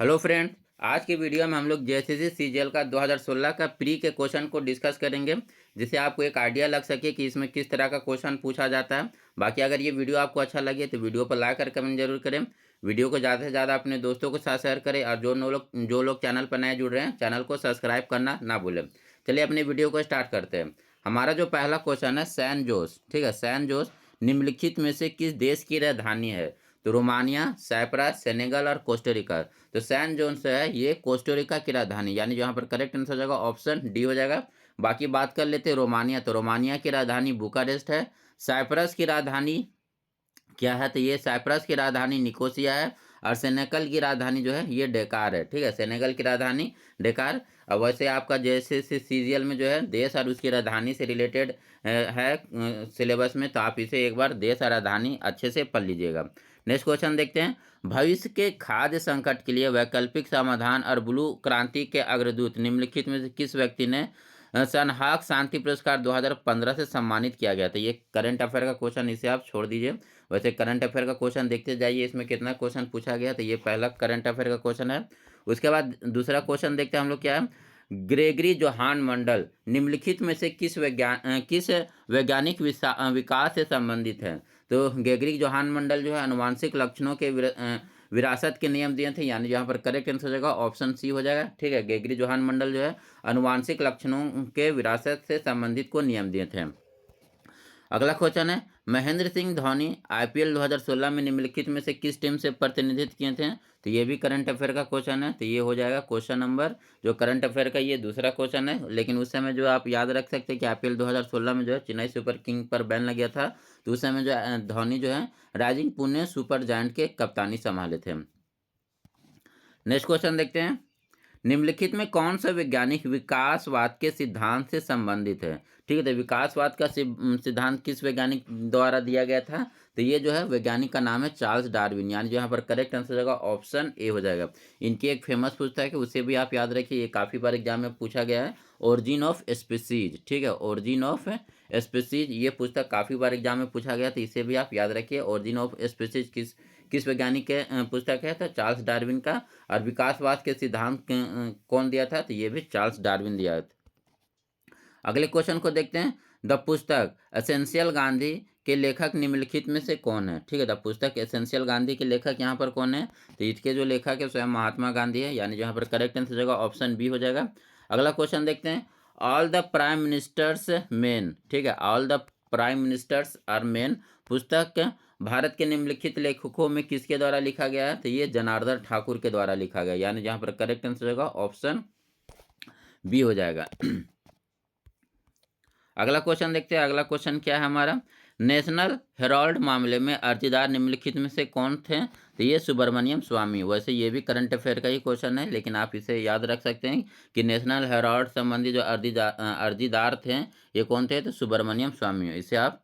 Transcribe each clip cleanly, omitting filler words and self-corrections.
Hello friend. आज की video में हम लोग जेएसएससी सीजीएल का 2016 का प्री के क्वेश्चन को डिस्कस करेंगे, जिससे आपको एक आइडिया लग सके कि इसमें किस तरह का क्वेश्चन पूछा जाता है। बाकी अगर ये वीडियो आपको अच्छा लगे तो वीडियो पर लाइक और कमेंट जरूर करें। वीडियो को ज़्यादा से ज़्यादा अपने दोस्तों के साथ शेयर करें और जो लोग चैनल पर नए जुड़ रहे हैं चैनल को सब्सक्राइब करना ना भूलें। चलिए अपनी वीडियो को स्टार्ट करते हैं। हमारा जो पहला क्वेश्चन है सैन जोस, ठीक है। सैन जोस निम्नलिखित में से किस देश की राजधानी है? तो रोमानिया, साइप्रस, सेनेगल और कोस्टारिका। तो सैन जोन्स है ये कोस्टारिका की राजधानी, यानी यहाँ पर करेक्ट आंसर हो जाएगा ऑप्शन डी हो जाएगा। बाकी बात कर लेते हैं रोमानिया, तो रोमानिया की राजधानी बुकारेस्ट है। साइप्रस की राजधानी क्या है? तो ये साइप्रस की राजधानी निकोसिया है। और सेनेगल की राजधानी जो है ये डेकार है, ठीक है। सेनेगल की राजधानी डेकार। और वैसे आपका जैसे सीजीएल में जो है देश और उसकी राजधानी से रिलेटेड है सिलेबस में, तो आप इसे एक बार देश और राजधानी अच्छे से पढ़ लीजिएगा। नेक्स्ट क्वेश्चन देखते हैं। भविष्य के खाद्य संकट के लिए वैकल्पिक समाधान और ब्लू क्रांति के अग्रदूत निम्नलिखित में से किस व्यक्ति ने सनहाग शांति पुरस्कार 2015 से सम्मानित किया गया था? ये करंट अफेयर का क्वेश्चन, इसे आप छोड़ दीजिए। वैसे करंट अफेयर का क्वेश्चन देखते जाइए, इसमें कितना क्वेश्चन पूछा गया, तो ये पहला करंट अफेयर का क्वेश्चन है। उसके बाद दूसरा क्वेश्चन देखते हैं हम लोग क्या है। ग्रेगरी जोहान मंडल निम्नलिखित में से किस वैज्ञानिक विकास से संबंधित है? तो ग्रेगरी जोहान मंडल जो है अनुवांशिक लक्षणों के विरासत के नियम दिए थे, यानी यहाँ पर करेक्ट आंसर हो जाएगा ऑप्शन सी हो जाएगा, ठीक है। ग्रेगरी जोहान मंडल जो है अनुवांशिक लक्षणों के विरासत से संबंधित को नियम दिए थे। अगला क्वेश्चन है महेंद्र सिंह धोनी आईपीएल 2016 में निम्नलिखित में से किस टीम से प्रतिनिधित्व किए थे? तो ये भी करंट अफेयर का क्वेश्चन है, तो ये हो जाएगा क्वेश्चन नंबर जो करंट अफेयर का ये दूसरा क्वेश्चन है। लेकिन उस समय जो आप याद रख सकते हैं कि आईपीएल 2016 में जो है चेन्नई सुपर किंग पर बैन लग गया था, तो उस समय जो धोनी जो है राइजिंग पुणे सुपर जायंट के कप्तानी संभाले थे। नेक्स्ट क्वेश्चन देखते हैं। निम्नलिखित में कौन सा वैज्ञानिक विकासवाद के सिद्धांत से संबंधित है? ठीक है, तो विकासवाद का सिद्धांत किस वैज्ञानिक द्वारा दिया गया था? तो ये जो है वैज्ञानिक का नाम है चार्ल्स डार्विन, यानी जो यहाँ पर करेक्ट आंसर हो जाएगा ऑप्शन ए हो जाएगा। इनकी एक फेमस पुस्तक है, उसे भी आप याद रखिए, ये काफ़ी बार एग्जाम में पूछा गया है, ओरिजिन ऑफ स्पीसीज, ठीक है। ओरिजिन ऑफ स्पीसीज ये पुस्तक काफ़ी बार एग्जाम में पूछा गया, तो इसे भी आप याद रखिए। ओरिजिन ऑफ स्पीसीज किस किस वैज्ञानिक के पुस्तक है? तो चार्ल्स डार्विन का। और विकासवाद के सिद्धांत कौन दिया था? तो ये भी चार्ल्स डार्विन दिया था। अगले क्वेश्चन को देखते हैं। द पुस्तक एसेंशियल गांधी के लेखक निम्नलिखित में से कौन है? ठीक है, द पुस्तक एसेंशियल गांधी के लेखक यहाँ पर कौन है? तो इसके जो लेखक है स्वयं महात्मा गांधी है, यानी यहाँ पर करेक्ट आंसर हो जाएगा ऑप्शन बी हो जाएगा। अगला क्वेश्चन देखते हैं। All the prime ministers men, ठीक है, all the prime ministers are men पुस्तक भारत के निम्नलिखित लेखकों में किसके द्वारा लिखा गया है? तो ये जनार्दन ठाकुर के द्वारा लिखा गया, यानी जहां पर करेक्ट आंसर होगा ऑप्शन बी हो जाएगा। अगला क्वेश्चन देखते हैं। अगला क्वेश्चन क्या है हमारा। नेशनल हेराल्ड मामले में अर्जीदार निम्नलिखित में से कौन थे? तो ये सुब्रमण्यम स्वामी। वैसे ये भी करंट अफेयर का ही क्वेश्चन है, लेकिन आप इसे याद रख सकते हैं कि नेशनल हेराल्ड संबंधी जो अर्जीदार थे ये कौन थे? तो सुब्रमण्यम स्वामी। इसे आप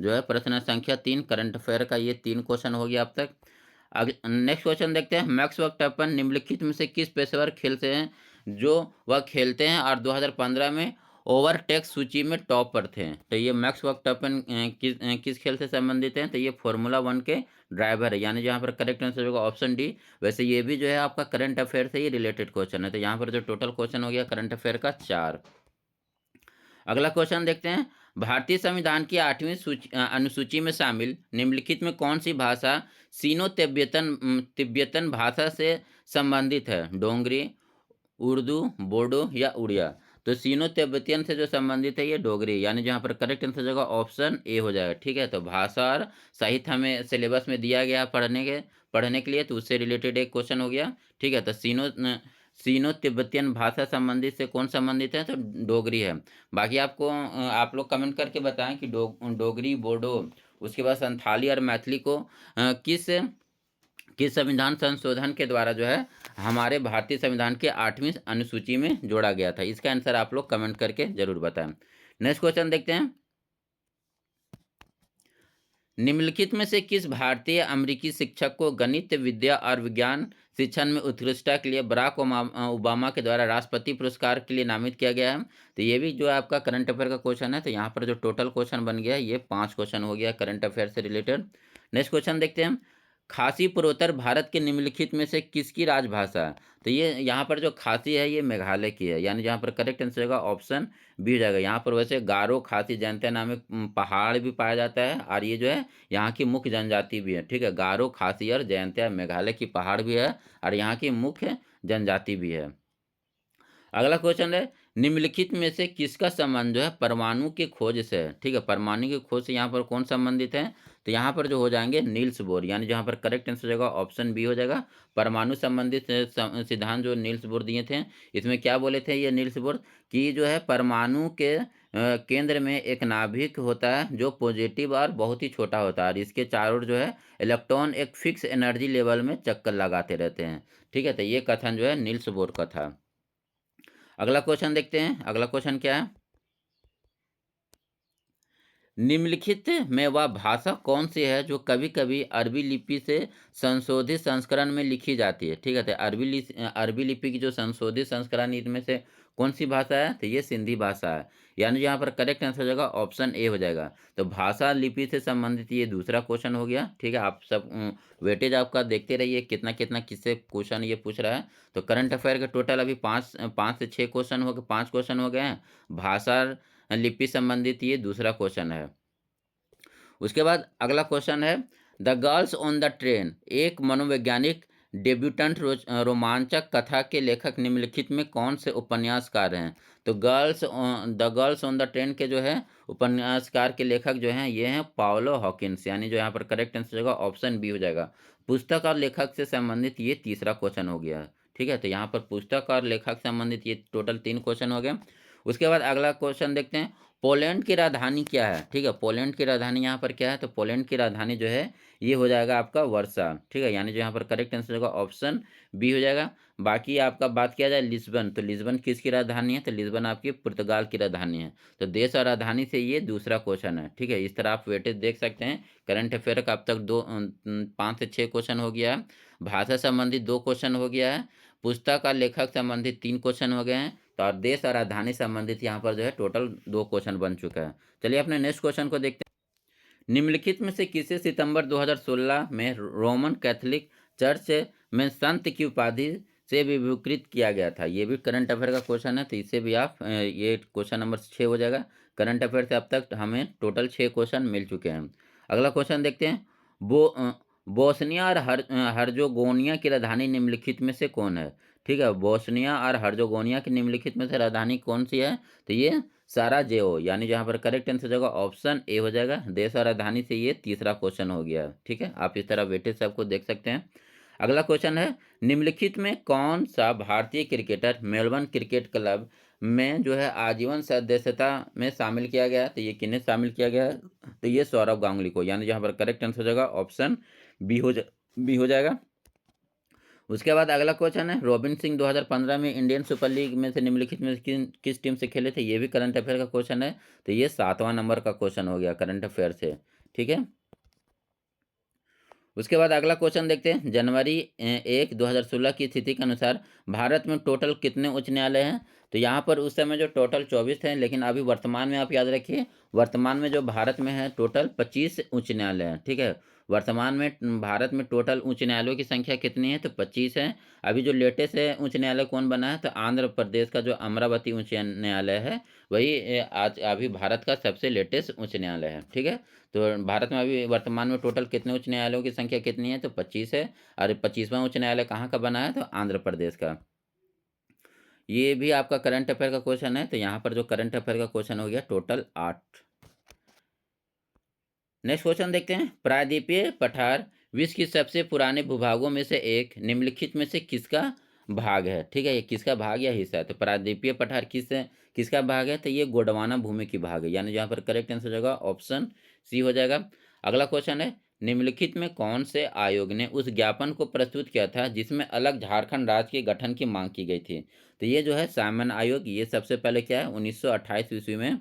जो है प्रश्न संख्या 3 करंट अफेयर का ये 3 क्वेश्चन हो गया अब तक। नेक्स्ट क्वेश्चन देखते हैं। मैक्स वर्कटैपन निम्नलिखित में से किस पेशेवर खेल से हैं जो वह खेलते हैं और 2015 में ओवरटेक सूची में टॉप पर थे? तो ये मैक्स वर्कटैपन किस खेल से संबंधित हैं? तो ये फार्मूला 1 के ड्राइवर है, यानी यहाँ पर करेक्ट आंसर होगा ऑप्शन डी। वैसे ये भी जो है आपका करंट अफेयर से ही रिलेटेड क्वेश्चन है, तो यहाँ पर जो टोटल क्वेश्चन हो गया करंट अफेयर का 4। अगला क्वेश्चन देखते हैं। भारतीय संविधान की 8वीं अनुसूची में शामिल निम्नलिखित में कौन सी भाषा सीनो तिब्बतन भाषा से संबंधित है? डोंगरी, उर्दू, बोडो या उड़िया? तो सीनो तिब्बतियन से जो संबंधित है ये डोगरी, यानी जहाँ पर करेक्ट आंसर होगा ऑप्शन ए हो जाएगा, ठीक है। तो भाषा और साहित्य हमें सिलेबस में दिया गया पढ़ने के लिए, तो उससे रिलेटेड एक क्वेश्चन हो गया, ठीक है। तो सीनो तिब्बतियन भाषा संबंधित से कौन संबंधित है? तो डोगरी है। बाकी आपको आप लोग कमेंट करके बताएं कि डोगरी, बोडो, उसके बाद संथाली और मैथिली को किस किस संविधान संशोधन के द्वारा जो है हमारे भारतीय संविधान के 8वीं अनुसूची में जोड़ा गया था? इसका आंसर आप लोग कमेंट करके जरूर बताएं। नेक्स्ट क्वेश्चन देखते हैं। निम्नलिखित में से किस भारतीय अमेरिकी शिक्षक को गणित, विद्या और विज्ञान शिक्षण में उत्कृष्टता के लिए बराक ओबामा के द्वारा राष्ट्रपति पुरस्कार के लिए नामित किया गया है? तो ये भी जो है आपका करंट अफेयर का क्वेश्चन है, तो यहाँ पर जो टोटल क्वेश्चन बन गया है ये 5 क्वेश्चन हो गया करंट अफेयर से रिलेटेड। नेक्स्ट क्वेश्चन देखते हैं। खासी पूर्वोत्तर भारत के निम्नलिखित में से किसकी राजभाषा है? तो ये यहाँ पर जो खासी है ये मेघालय की है, यानी जहाँ पर करेक्ट आंसर होगा ऑप्शन बी हो जाएगा। यहाँ पर वैसे गारो, खासी, जयंतिया नामक पहाड़ भी पाया जाता है और ये जो है यहाँ की मुख्य जनजाति भी है। ठीक है, गारो, खासी और जयंतिया मेघालय की पहाड़ भी है और यहाँ की मुख्य जनजाति भी है। अगला क्वेश्चन है, निम्नलिखित में से किसका संबंध जो है परमाणु की खोज से है? ठीक है, परमाणु की खोज से यहाँ पर कौन संबंधित है? तो यहाँ पर जो हो जाएंगे नील्स बोर, यानी जहाँ पर करेक्ट आंसर हो जाएगा ऑप्शन बी हो जाएगा। परमाणु संबंधित सिद्धांत जो नील्स बोर दिए थे, इसमें क्या बोले थे ये नील्स बोर कि जो है परमाणु के केंद्र में एक नाभिक होता है जो पॉजिटिव और बहुत ही छोटा होता है और इसके चारों ओर जो है इलेक्ट्रॉन एक फिक्स एनर्जी लेवल में चक्कर लगाते रहते हैं। ठीक है, तो ये कथन जो है नील्स बोर का था। अगला क्वेश्चन देखते हैं। अगला क्वेश्चन क्या है, निम्नलिखित में वह भाषा कौन सी है जो कभी कभी अरबी लिपि से संशोधित संस्करण में लिखी जाती है? ठीक है, तो अरबी लिपि की जो संशोधित संस्करण इनमें से कौन सी भाषा है? तो ये सिंधी भाषा है, यानी यहाँ पर करेक्ट आंसर हो जाएगा ऑप्शन ए हो जाएगा। तो भाषा लिपि से संबंधित ये दूसरा क्वेश्चन हो गया। ठीक है, आप सब वेटेज आपका देखते रहिए कितना कितना किससे क्वेश्चन ये पूछ रहा है। तो करंट अफेयर के टोटल अभी पाँच पाँच से छः क्वेश्चन हो गए, 5 क्वेश्चन हो गए हैं। भाषा लिपि संबंधित ये दूसरा क्वेश्चन है। उसके बाद अगला क्वेश्चन है, the girls on the train एक मनोवैज्ञानिक डेब्यूटेंट रोमांचक कथा के लेखक निम्नलिखित में कौन से उपन्यासकार हैं? तो the girls on the train के जो है उपन्यासकार के लेखक जो हैं ये हैं पाओलो हॉकिंस, यानी जो यहाँ पर करेक्ट आंसर होगा ऑप्शन बी हो जाएगा। पुस्तक और लेखक से संबंधित ये तीसरा क्वेश्चन हो गया। ठीक है, तो यहाँ पर पुस्तक और लेखक से संबंधित ये टोटल 3 क्वेश्चन हो गए। उसके बाद अगला क्वेश्चन देखते हैं, पोलैंड की राजधानी क्या है? ठीक है, पोलैंड की राजधानी यहाँ पर क्या है? तो पोलैंड की राजधानी जो है ये हो जाएगा आपका वर्सा। ठीक है, यानी जो यहाँ पर करेक्ट आंसर होगा ऑप्शन बी हो जाएगा। बाकी आपका बात किया जाए लिस्बन, तो लिस्बन किसकी राजधानी है? तो लिस्बन आपकी पुर्तगाल की राजधानी है। तो देश और राजधानी से ये दूसरा क्वेश्चन है। ठीक है, इस तरह आप वेटेज देख सकते हैं। करंट अफेयर का अब तक 5 से 6 क्वेश्चन हो गया है। भाषा संबंधित 2 क्वेश्चन हो गया है। पुस्तक और लेखक संबंधित 3 क्वेश्चन हो गए हैं। तो और देश और राजधानी संबंधित यहाँ पर जो है टोटल 2 क्वेश्चन बन चुका है। चलिए अपने नेक्स्ट क्वेश्चन को देखते हैं। निम्नलिखित में से किसे सितंबर 2016 में रोमन कैथोलिक चर्च में संत की उपाधि से विभूषित किया गया था? ये भी करंट अफेयर का क्वेश्चन है, तो इससे भी आप ये क्वेश्चन नंबर 6 हो जाएगा। करंट अफेयर से अब तक हमें टोटल 6 क्वेश्चन मिल चुके हैं। अगला क्वेश्चन देखते हैं, बोस्निया और हर्जोगोनिया की राजधानी निम्नलिखित में से कौन है? ठीक है, बोस्निया और हर्जोगोनिया की निम्नलिखित में से राजधानी कौन सी है? तो ये साराजेवो, यानी जहाँ पर करेक्ट आंसर होगा ऑप्शन ए हो जाएगा। देश और राजधानी से ये तीसरा क्वेश्चन हो गया। ठीक है, आप इस तरह वेटेज सबको देख सकते हैं। अगला क्वेश्चन है, निम्नलिखित में कौन सा भारतीय क्रिकेटर मेलबर्न क्रिकेट क्लब में जो है आजीवन सदस्यता में शामिल किया गया है? तो ये किन्हें शामिल किया गया है? तो ये सौरव गांगुली को, यानी जहाँ पर करेक्ट आंसर हो जाएगा ऑप्शन बी हो जाएगा। उसके बाद अगला क्वेश्चन है, रॉबिन सिंह 2015 में इंडियन सुपर लीग में से निम्नलिखित में किस टीम से खेले थे? ये भी करंट अफेयर का क्वेश्चन है, तो ये 7वां नंबर का क्वेश्चन हो गया करंट अफेयर से। ठीक है, उसके बाद अगला क्वेश्चन देखते हैं, जनवरी 1, 2016 की स्थिति के अनुसार भारत में टोटल कितने उच्च न्यायालय हैं? तो यहाँ पर उस समय जो टोटल 24 थे, लेकिन अभी वर्तमान में आप याद रखिए, वर्तमान में जो भारत में है टोटल 25 उच्च न्यायालय हैं। ठीक है, वर्तमान में भारत में टोटल उच्च न्यायालयों की संख्या कितनी है? तो 25 है। अभी जो लेटेस्ट है उच्च न्यायालय कौन बना है? तो आंध्र प्रदेश का जो अमरावती उच्च न्यायालय है वही आज अभी भारत का सबसे लेटेस्ट उच्च न्यायालय है। ठीक है, तो भारत में अभी वर्तमान में टोटल कितने उच्च न्यायालयों की संख्या कितनी है? तो 25 है। और 25वां उच्च न्यायालय कहाँ का बना है? तो आंध्र प्रदेश का। ये भी आपका करंट अफेयर का क्वेश्चन है, तो यहाँ पर जो करंट अफेयर का क्वेश्चन हो गया टोटल 8। नेक्स्ट क्वेश्चन देखते हैं, प्रायद्वीपीय पठार विश्व की सबसे पुराने भूभागों में से एक निम्नलिखित में से किसका भाग है? ठीक है, ये किसका भाग या हिस्सा है? तो प्रायद्वीपीय पठार किसका भाग है? तो ये गोंडवाना भूमि की भाग है, यानी जहाँ पर करेक्ट आंसर होगा ऑप्शन सी हो जाएगा। अगला क्वेश्चन है, निम्नलिखित में कौन से आयोग ने उस ज्ञापन को प्रस्तुत किया था जिसमें अलग झारखंड राज्य के गठन की मांग की गई थी? तो ये जो है साइमन आयोग, ये सबसे पहले क्या है 1928 ईस्वी में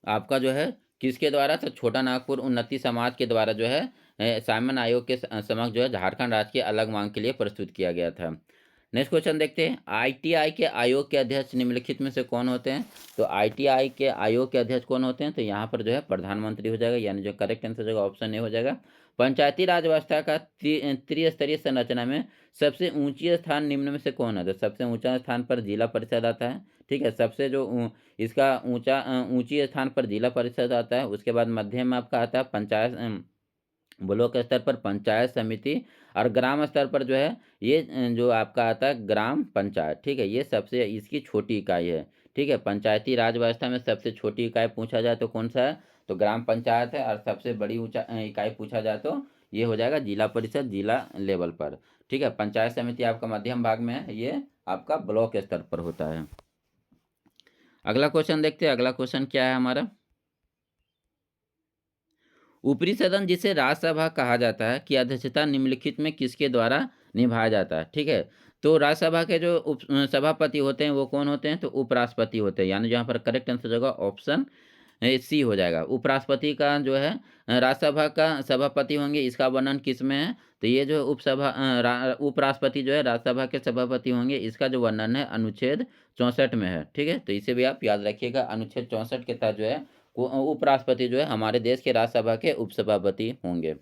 आपका जो है किसके द्वारा? तो छोटा नागपुर उन्नति समाज के द्वारा जो है साइमन आयोग के समक्ष जो है झारखंड राज्य की अलग मांग के लिए प्रस्तुत किया गया था। नेक्स्ट क्वेश्चन देखते हैं, आईटीआई के आयोग के अध्यक्ष निम्नलिखित में से कौन होते हैं? तो आईटीआई के आयोग के अध्यक्ष कौन होते हैं? तो यहाँ पर जो है प्रधानमंत्री हो जाएगा, यानी जो करेक्ट आंसर होगा ऑप्शन ए हो जाएगा। पंचायती राज व्यवस्था का त्रिस्तरीय संरचना में सबसे ऊंची स्थान निम्न में से कौन है? तो सबसे ऊंचा स्थान पर जिला परिषद आता है। ठीक है, सबसे जो इसका ऊंची स्थान पर जिला परिषद आता है। उसके बाद मध्यम में आपका आता है पंचायत, ब्लॉक स्तर पर पंचायत समिति, और ग्राम स्तर पर जो है ये जो आपका आता है ग्राम पंचायत। ठीक है, ये सबसे इसकी छोटी इकाई है। ठीक है, पंचायती राज व्यवस्था में सबसे छोटी इकाई पूछा जाए तो कौन सा है? तो ग्राम पंचायत है। और सबसे बड़ी ऊंचा इकाई पूछा जाए तो ये हो जाएगा जिला परिषद, जिला लेवल पर। ठीक है, पंचायत समिति आपका मध्यम भाग में है, ये आपका ब्लॉक स्तर पर होता है। अगला क्वेश्चन देखते हैं। अगला क्वेश्चन क्या है हमारा? ऊपरी सदन जिसे राज्यसभा कहा जाता है की अध्यक्षता निम्नलिखित में किसके द्वारा निभाया जाता है? ठीक है, तो राज्यसभा के जो सभापति होते हैं वो कौन होते हैं? तो उपराष्ट्रपति होते हैं। यानी जहाँ पर करेक्ट आंसर होगा ऑप्शन सी हो जाएगा। उपराष्ट्रपति का जो है राज्यसभा का सभापति होंगे, इसका वर्णन किस में है? तो ये जो उपराष्ट्रपति जो है राज्यसभा के सभापति होंगे, इसका जो वर्णन है अनुच्छेद 64 में है। ठीक है, तो इसे भी आप याद रखिएगा। अनुच्छेद 64 के तहत जो है उपराष्ट्रपति जो है हमारे देश के राज्यसभा के उपसभापति होंगे।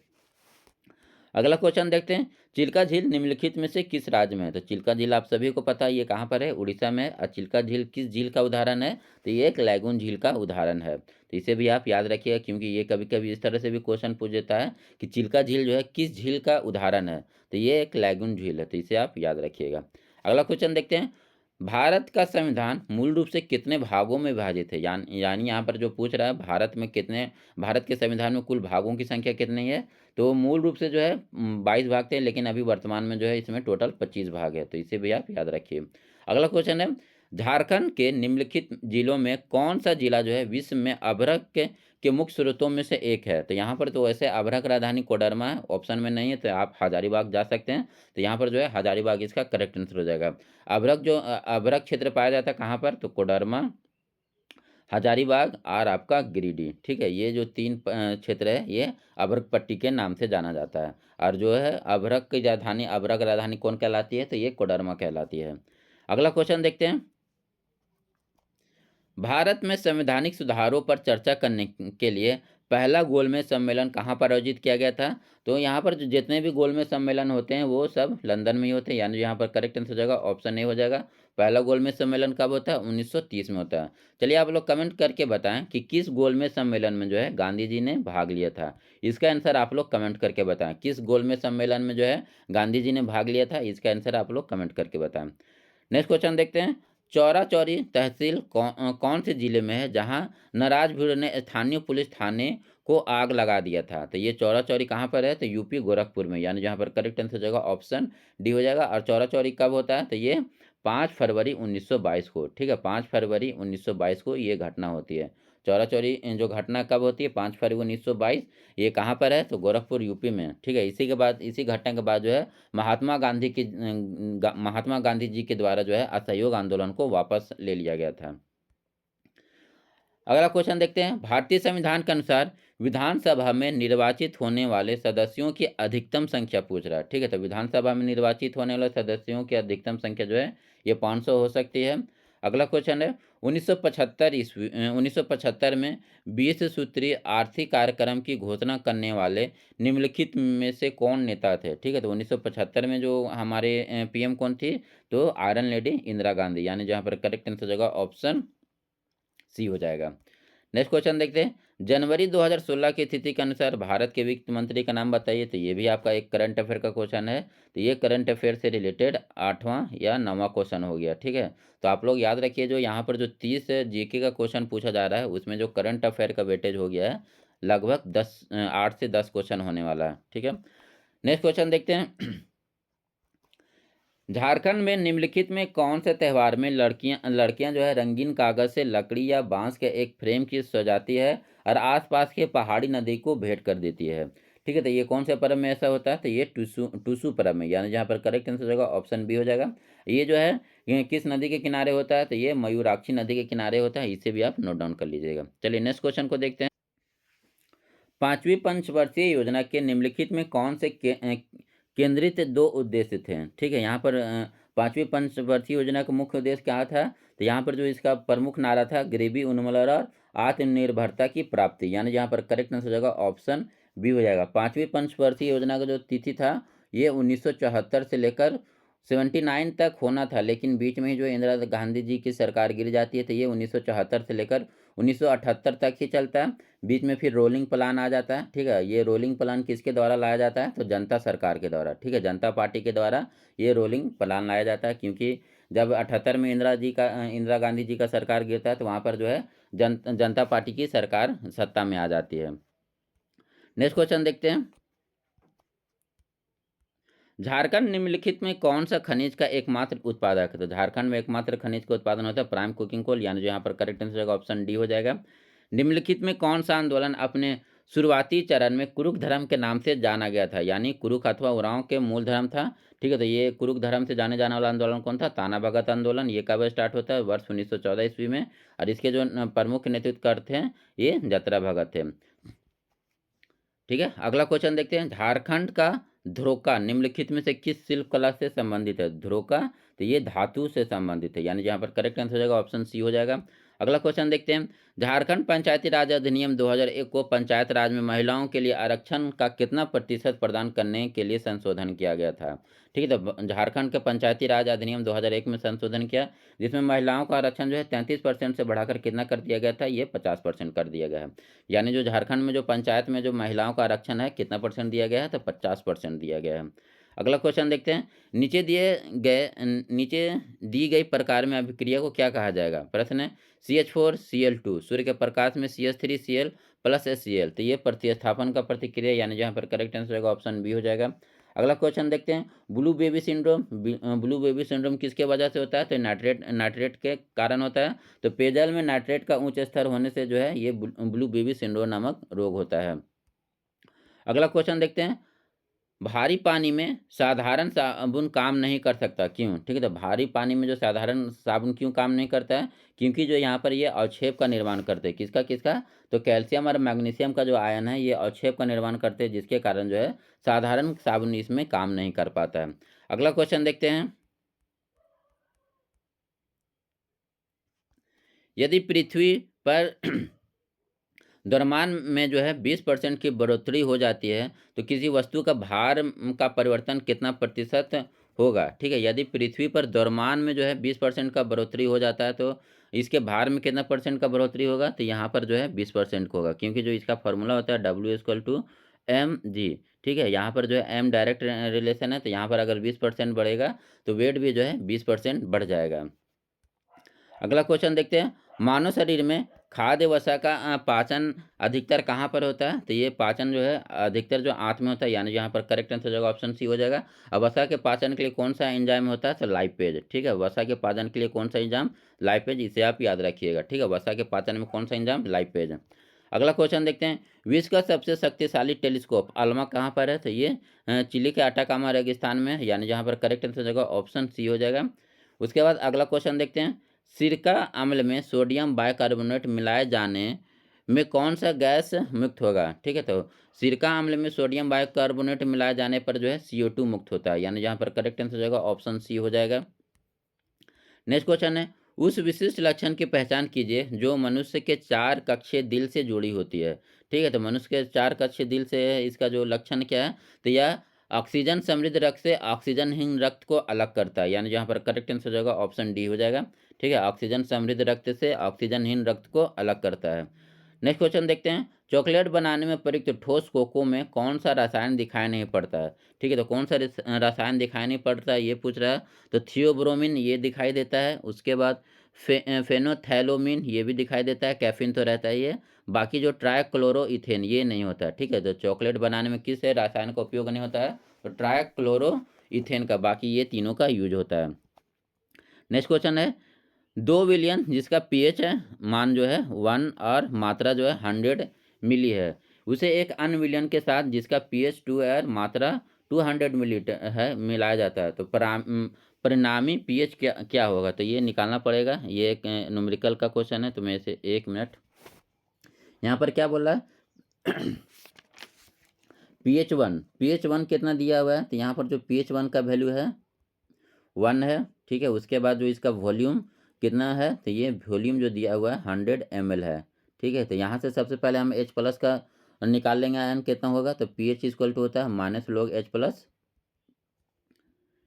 अगला क्वेश्चन देखते हैं। चिल्का झील निम्नलिखित में से किस राज्य में है? तो चिल्का झील आप सभी को पता है ये कहाँ पर है? उड़ीसा में है। और चिल्का झील किस झील का उदाहरण है? तो ये एक लैगून झील का उदाहरण है। तो इसे भी आप याद रखिएगा, क्योंकि ये कभी कभी इस तरह से भी क्वेश्चन पूछ देता है कि चिल्का झील जो है किस झील का उदाहरण है? तो ये एक लैगून झील है। तो इसे आप याद रखिएगा। अगला क्वेश्चन देखते हैं। भारत का संविधान मूल रूप से कितने भागों में विभाजित है? यानी यहाँ पर जो पूछ रहा है भारत के संविधान में कुल भागों की संख्या कितनी है? तो मूल रूप से जो है 22 भाग थे, लेकिन अभी वर्तमान में जो है इसमें टोटल 25 भाग है। तो इसे भी आप याद रखिए। अगला क्वेश्चन है। झारखंड के निम्नलिखित जिलों में कौन सा जिला जो है विश्व में अभ्रक के मुख्य स्रोतों में से एक है? तो यहाँ पर तो वैसे अभ्रक राजधानी कोडरमा है, ऑप्शन में नहीं है, तो आप हजारीबाग जा सकते हैं। तो यहाँ पर जो है हजारीबाग इसका करेक्ट आंसर हो जाएगा। अभ्रक क्षेत्र पाया जाता है कहाँ पर? तो कोडरमा, हजारीबाग और आपका गिरिडीह। ठीक है, ये जो तीन क्षेत्र है ये अभ्रक पट्टी के नाम से जाना जाता है। और जो है अभ्रक राजधानी कौन कहलाती है? तो ये कोडरमा कहलाती है। अगला क्वेश्चन देखते हैं। भारत में संवैधानिक सुधारों पर चर्चा करने के लिए पहला गोलमेज सम्मेलन कहाँ पर आयोजित किया गया था? तो यहाँ पर जो जितने भी गोलमेज सम्मेलन होते हैं वो सब लंदन में ही होते हैं। यानी यहाँ पर करेक्ट आंसर हो जाएगा ऑप्शन ए हो जाएगा। पहला गोलमेज सम्मेलन कब होता है? 1930 में होता है। चलिए आप लोग कमेंट करके बताएं कि किस गोलमेज सम्मेलन में जो है गांधी जी ने भाग लिया था। इसका आंसर आप लोग कमेंट करके बताएं। किस गोलमेज सम्मेलन में जो है गांधी जी ने भाग लिया था, इसका आंसर आप लोग कमेंट करके बताएं। नेक्स्ट क्वेश्चन देखते हैं। चौरा चौरी तहसील कौन से जिले में है जहां नाराज भीड़ ने स्थानीय पुलिस थाने को आग लगा दिया था? तो ये चौरा चौरी कहाँ पर है? तो यूपी गोरखपुर में। यानी जहाँ पर करेक्ट आंसर हो जाएगा ऑप्शन डी हो जाएगा। और चौरा चौरी कब होता है? तो ये 5 फरवरी 1922 को। ठीक है, 5 फरवरी 1922 को ये घटना होती है। चौरा चौरी जो घटना कब होती है? 5 फरवरी 1922। ये कहाँ पर है? तो गोरखपुर यूपी में। ठीक है, इसी घटना के बाद जो है महात्मा गांधी जी के द्वारा जो है असहयोग आंदोलन को वापस ले लिया गया था। अगला क्वेश्चन देखते हैं। भारतीय संविधान के अनुसार विधानसभा में निर्वाचित होने वाले सदस्यों की अधिकतम संख्या पूछ रहा है। ठीक है, तो विधानसभा में निर्वाचित होने वाले सदस्यों की अधिकतम संख्या जो है ये 500 हो सकती है। अगला क्वेश्चन है। 1975 में 20 सूत्रीय आर्थिक कार्यक्रम की घोषणा करने वाले निम्नलिखित में से कौन नेता थे? ठीक है, तो 1975 में जो हमारे पीएम कौन थी? तो आयरन लेडी इंदिरा गांधी। यानी जहाँ पर करेक्ट आंसर होगा ऑप्शन सी हो जाएगा। नेक्स्ट क्वेश्चन देखते हैं। जनवरी 2016 की स्थिति के अनुसार भारत के वित्त मंत्री का नाम बताइए। तो ये भी आपका एक करंट अफेयर का क्वेश्चन है। तो ये करंट अफेयर से रिलेटेड 8वां या 9वां क्वेश्चन हो गया। ठीक है, तो आप लोग याद रखिए जो यहाँ पर जो 30 जीके का क्वेश्चन पूछा जा रहा है उसमें जो करंट अफेयर का वेटेज हो गया है लगभग 8 से 10 क्वेश्चन होने वाला है। ठीक है, नेक्स्ट क्वेश्चन देखते हैं। झारखंड में निम्नलिखित में कौन से त्यौहार में लड़कियां जो है रंगीन कागज से लकड़ी या बांस के एक फ्रेम की सजाती है और आसपास के पहाड़ी नदी को भेंट कर देती है? ठीक है, तो ये कौन से पर्व में ऐसा होता है? तो ये टूसू पर्व में। यानी जहाँ पर करेक्ट आंसर होगा ऑप्शन बी हो जाएगा। ये जो है ये किस नदी के किनारे होता है? तो ये मयूराक्षी नदी के किनारे होता है। इसे भी आप नोट डाउन कर लीजिएगा। चलिए नेक्स्ट क्वेश्चन को देखते हैं। 5वीं पंचवर्षीय योजना के निम्नलिखित में कौन से केंद्रित 2 उद्देश्य थे? ठीक है, यहाँ पर 5वीं पंचवर्षीय योजना का मुख्य उद्देश्य क्या था? तो यहाँ पर जो इसका प्रमुख नारा था गरीबी उन्मूलन और आत्मनिर्भरता की प्राप्ति। यानी यहाँ पर करेक्ट आंसर हो जाएगा ऑप्शन बी हो जाएगा। पाँचवीं पंचवर्षीय योजना का जो तिथि था ये 1974 से लेकर 79 तक होना था, लेकिन बीच में ही जो इंदिरा गांधी जी की सरकार गिर जाती है तो ये 1974 से लेकर 1978 तक ही चलता है। बीच में फिर रोलिंग प्लान आ जाता है। ठीक है, ये रोलिंग प्लान किसके द्वारा लाया जाता है? तो जनता सरकार के द्वारा। ठीक है, जनता पार्टी के द्वारा ये रोलिंग प्लान लाया जाता है, क्योंकि जब 78 में इंदिरा गांधी जी का सरकार गिरता है तो वहाँ पर जो है जनता पार्टी की सरकार सत्ता में आ जाती है। नेक्स्ट क्वेश्चन देखते हैं। झारखंड निम्नलिखित में कौन सा खनिज का एकमात्र उत्पादक है? तो झारखंड में एकमात्र खनिज का उत्पादन होता है प्राइम कुकिंग कोल, यानी जो यहाँ पर करेक्ट आंसर होगा ऑप्शन डी हो जाएगा। निम्नलिखित में कौन सा आंदोलन अपने शुरुआती चरण में कुरुक धर्म के नाम से जाना गया था? यानी कुरुक अथवा उरांव के मूल धर्म था। ठीक है, तो ये कुरुक धर्म से जाने जाने वाला आंदोलन कौन था? ताना भगत आंदोलन। ये कब स्टार्ट होता है? वर्ष 1914 ईस्वी में। और इसके जो प्रमुख नेतृत्व करते हैं ये जतरा भगत थे। ठीक है, अगला क्वेश्चन देखते हैं। झारखंड का ध्रोका निम्नलिखित में से किस शिल्प कला से संबंधित है? ध्रोका, तो ये धातु से संबंधित है, यानी यहाँ पर करेक्ट आंसर हो जाएगा ऑप्शन सी हो जाएगा। अगला क्वेश्चन देखते हैं। झारखंड पंचायती राज अधिनियम 2001 को पंचायत राज में महिलाओं के लिए आरक्षण का कितना प्रतिशत प्रदान करने के लिए संशोधन किया गया था? ठीक है, तो झारखंड के पंचायती राज अधिनियम 2001 में संशोधन किया, जिसमें महिलाओं का आरक्षण जो है 33% से बढ़ाकर कितना कर दिया गया था? ये 50% कर दिया गया है। यानी जो झारखंड में जो पंचायत में जो महिलाओं का आरक्षण है कितना परसेंट दिया गया है? तो 50% दिया गया है। अगला क्वेश्चन देखते हैं। नीचे दी गई प्रकार में अभिक्रिया को क्या कहा जाएगा? प्रश्न है CH4Cl2 सूर्य के प्रकाश में CH3Cl प्लस HCl, तो ये प्रतिस्थापन का प्रतिक्रिया, यानी जहाँ पर करेक्ट आंसर होगा ऑप्शन बी हो जाएगा। अगला क्वेश्चन देखते हैं। ब्लू बेबी सिंड्रोम किसके वजह से होता है? तो नाइट्रेट के कारण होता है। तो पेयजल में नाइट्रेट का उच्च स्तर होने से जो है ये ब्लू बेबी सिंड्रोम नामक रोग होता है। अगला क्वेश्चन देखते हैं। भारी पानी में साधारण साबुन काम नहीं कर सकता, क्यों? ठीक है, तो भारी पानी में जो साधारण साबुन क्यों काम नहीं करता है? क्योंकि जो यहाँ पर ये अवक्षेप का निर्माण करते हैं। किसका किसका? तो कैल्शियम और मैग्नीशियम का जो आयन है ये अवक्षेप का निर्माण करते हैं, जिसके कारण जो है साधारण साबुन इसमें काम नहीं कर पाता है। अगला क्वेश्चन देखते हैं। यदि पृथ्वी पर द्रव्यमान में जो है 20% की बढ़ोतरी हो जाती है तो किसी वस्तु का भार का परिवर्तन कितना प्रतिशत होगा? ठीक है, यदि पृथ्वी पर द्रव्यमान में जो है 20% का बढ़ोतरी हो जाता है तो इसके भार में कितना परसेंट का बढ़ोतरी होगा? तो यहाँ पर जो है 20% का होगा, क्योंकि जो इसका फॉर्मूला होता है W=mg। ठीक है, यहाँ पर जो है m डायरेक्ट रिलेशन है, तो यहाँ पर अगर 20% बढ़ेगा तो वेट भी जो है 20% बढ़ जाएगा। अगला क्वेश्चन देखते हैं। मानव शरीर में खाद्य वसा का पाचन अधिकतर कहाँ पर होता है? तो ये पाचन जो है अधिकतर जो आंत में होता है, यानी यहाँ पर करेक्ट आंसर हो जाएगा ऑप्शन सी हो जाएगा। अब वसा के पाचन के लिए कौन सा एंजाइम होता है? तो लाइपेज। ठीक है, वसा के पाचन के लिए कौन सा एंजाइम? लाइपेज, इसे आप याद रखिएगा। ठीक है, वसा के पाचन में कौन सा एंजाइम? लाइपेज। अगला क्वेश्चन देखते हैं। विश्व का सबसे शक्तिशाली टेलीस्कोप अल्मा कहाँ पर है? तो ये चिली के अटाकामा रेगिस्तान में है, यानी जहाँ पर करेक्ट आंसर हो जाएगा ऑप्शन सी हो जाएगा। उसके बाद अगला क्वेश्चन देखते हैं। सिरका अम्ल में सोडियम बाइकार्बोनेट मिलाए जाने में कौन सा गैस मुक्त होगा? ठीक है, तो सिरका अम्ल में सोडियम बाइकार्बोनेट मिलाए जाने पर जो है CO2 मुक्त होता है, यानी जहाँ पर करेक्ट आंसर हो जाएगा ऑप्शन सी हो जाएगा। नेक्स्ट क्वेश्चन है। उस विशिष्ट लक्षण की पहचान कीजिए जो मनुष्य के 4 कक्षीय दिल से जुड़ी होती है। ठीक है, तो मनुष्य के 4 कक्षीय दिल से है, इसका जो लक्षण क्या है? तो यह ऑक्सीजन समृद्ध रक्त से ऑक्सीजनहीन रक्त को अलग करता है, यानी जहाँ पर करेक्ट आंसर हो जाएगा ऑप्शन डी हो जाएगा। ठीक है, ऑक्सीजन समृद्ध रक्त से ऑक्सीजनहीन रक्त को अलग करता है। नेक्स्ट क्वेश्चन देखते हैं। चॉकलेट बनाने में प्रयुक्त ठोस कोको में कौन सा रसायन दिखाई नहीं पड़ता है? ठीक है, तो कौन सा रसायन दिखाई नहीं पड़ता है ये पूछ रहा है। तो थियोब्रोमिन ये दिखाई देता है, उसके बाद फेनोथैलोमिन ये भी दिखाई देता है, कैफीन तो रहता ही है। बाकी जो ट्राइक्लोरोइथेन ये नहीं होता है। ठीक है, तो चॉकलेट बनाने में किस रसायन का उपयोग नहीं होता है? तो ट्राइक्लोरोइथेन का, बाकी ये तीनों का यूज होता है। नेक्स्ट क्वेश्चन है। 2 विलियन जिसका pH है मान जो है 1 और मात्रा जो है 100 मिली है, उसे एक अन्य विलियन के साथ जिसका pH 2 है और मात्रा 200 मिलीलीटर है मिलाया जाता है, तो परिणामी pH क्या क्या होगा? तो ये निकालना पड़ेगा। ये एक न्यूमेरिकल का क्वेश्चन है, तो मैं इसे 1 मिनट। यहाँ पर क्या बोल रहा है? pH 1 कितना दिया हुआ है? तो यहाँ पर जो pH 1 का वैल्यू है 1 है। ठीक है, उसके बाद जो इसका वॉल्यूम कितना है? तो ये वॉल्यूम जो दिया हुआ है 100 ml है। ठीक है, तो यहाँ से सबसे पहले हम H+ का और निकाल लेंगे आयन कितना होगा, तो पीएच इक्वल टू होता है माइनस log H प्लस।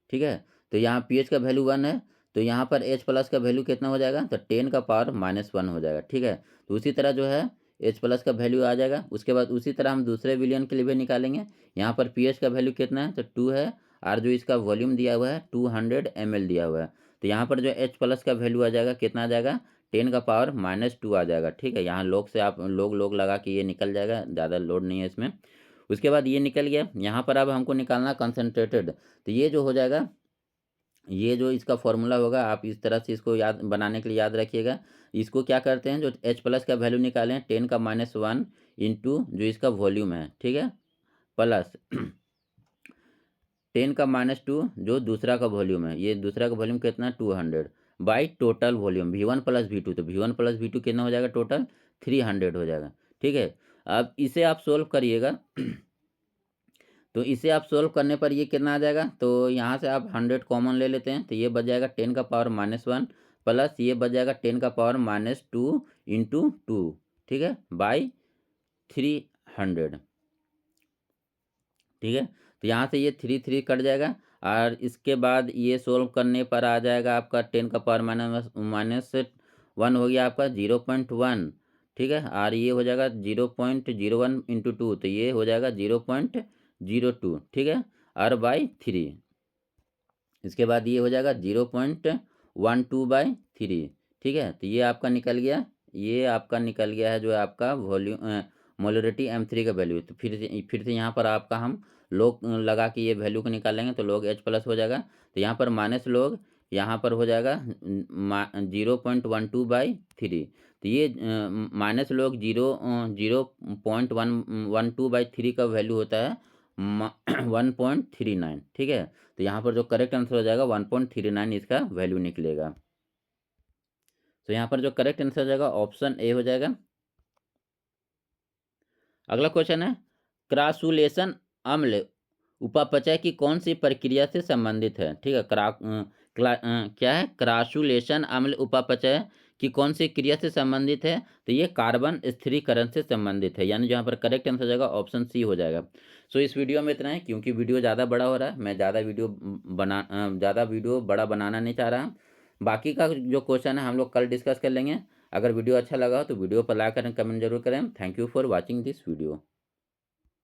ठीक है, तो यहाँ पीएच का वैल्यू 1 है, तो यहाँ पर H प्लस का वैल्यू कितना हो जाएगा, तो 10 का पावर -1 हो जाएगा। ठीक है, तो उसी तरह जो है H प्लस का वैल्यू आ जाएगा। उसके बाद उसी तरह हम दूसरे विलियन के लिए भी निकालेंगे। यहाँ पर पीएच का वैल्यू कितना है, तो 2 है, और जो इसका वॉल्यूम दिया हुआ है 200 ml दिया हुआ है, तो यहाँ पर जो H प्लस का वैल्यू आ जाएगा कितना आ जाएगा, 10 का पावर -2 आ जाएगा। ठीक है, यहाँ लोग से आप लोग लगा के ये निकल जाएगा, ज़्यादा लोड नहीं है इसमें। उसके बाद ये निकल गया। यहाँ पर अब हमको निकालना कंसनट्रेटेड, तो ये जो हो जाएगा, ये जो इसका फॉर्मूला होगा आप इस तरह से इसको याद बनाने के लिए याद रखिएगा। इसको क्या करते हैं, जो H प्लस का वैल्यू निकालें 10 का -1 इंटू जो इसका वॉल्यूम है, ठीक है, प्लस 10 का -2 जो दूसरा का वॉल्यूम है, ये दूसरा का वॉल्यूम कितना 200 by total volume V1 plus V2, तो V1 प्लस V2 कितना हो जाएगा, टोटल 300 हो जाएगा। ठीक है, अब इसे आप सोल्व करिएगा तो इसे आप सोल्व करने पर ये कितना आ जाएगा, तो यहाँ से आप 100 कॉमन ले लेते हैं, तो ये बच जाएगा 10 का पावर -1 प्लस ये बच जाएगा 10 का पावर -2 इंटू 2, ठीक है, बाई 300। ठीक है, तो यहाँ से ये 3 कट जाएगा, और इसके बाद ये सोल्व करने पर आ जाएगा आपका 10 का पावर -1 हो गया आपका 0.1। ठीक है, और ये हो जाएगा 0.01 इंटू 2, तो ये हो जाएगा 0.02। ठीक है, और बाई 3, इसके बाद ये हो जाएगा 0.12/3। ठीक है, तो ये आपका निकल गया, ये आपका निकल गया है जो है आपका वॉल्यूम मोलरिटी M3 का वैल्यू। तो फिर से यहाँ पर आपका हम लोग लगा के ये वैल्यू को निकालेंगे, तो log H प्लस हो जाएगा, तो यहाँ पर माइनस लोग, यहाँ पर हो जाएगा 0.12/3, तो ये माइनस लोग 0.112/3 का वैल्यू होता है 1.39। ठीक है, तो यहाँ पर जो करेक्ट आंसर हो जाएगा 1.39 इसका वैल्यू निकलेगा। तो यहाँ पर जो करेक्ट आंसर हो जाएगा ऑप्शन ए हो जाएगा। अगला क्वेश्चन है, क्रासुलेशन अम्ल उपापचय की कौन सी प्रक्रिया से संबंधित है। ठीक है, क्या है, क्रासुलेशन अम्ल उपापचय की कौन सी क्रिया से संबंधित है, तो ये कार्बन स्थिरीकरण से संबंधित है, यानी जहाँ पर करेक्ट आंसर हो जाएगा ऑप्शन सी हो जाएगा। सो इस वीडियो में इतना है, क्योंकि वीडियो ज़्यादा बड़ा हो रहा है, मैं ज़्यादा वीडियो बड़ा बनाना नहीं चाह रहा। बाकी का जो क्वेश्चन है हम लोग कल डिस्कस कर लेंगे। अगर वीडियो अच्छा लगा हो तो वीडियो पर लाइक करें, कमेंट जरूर करें। Thank you for watching this video.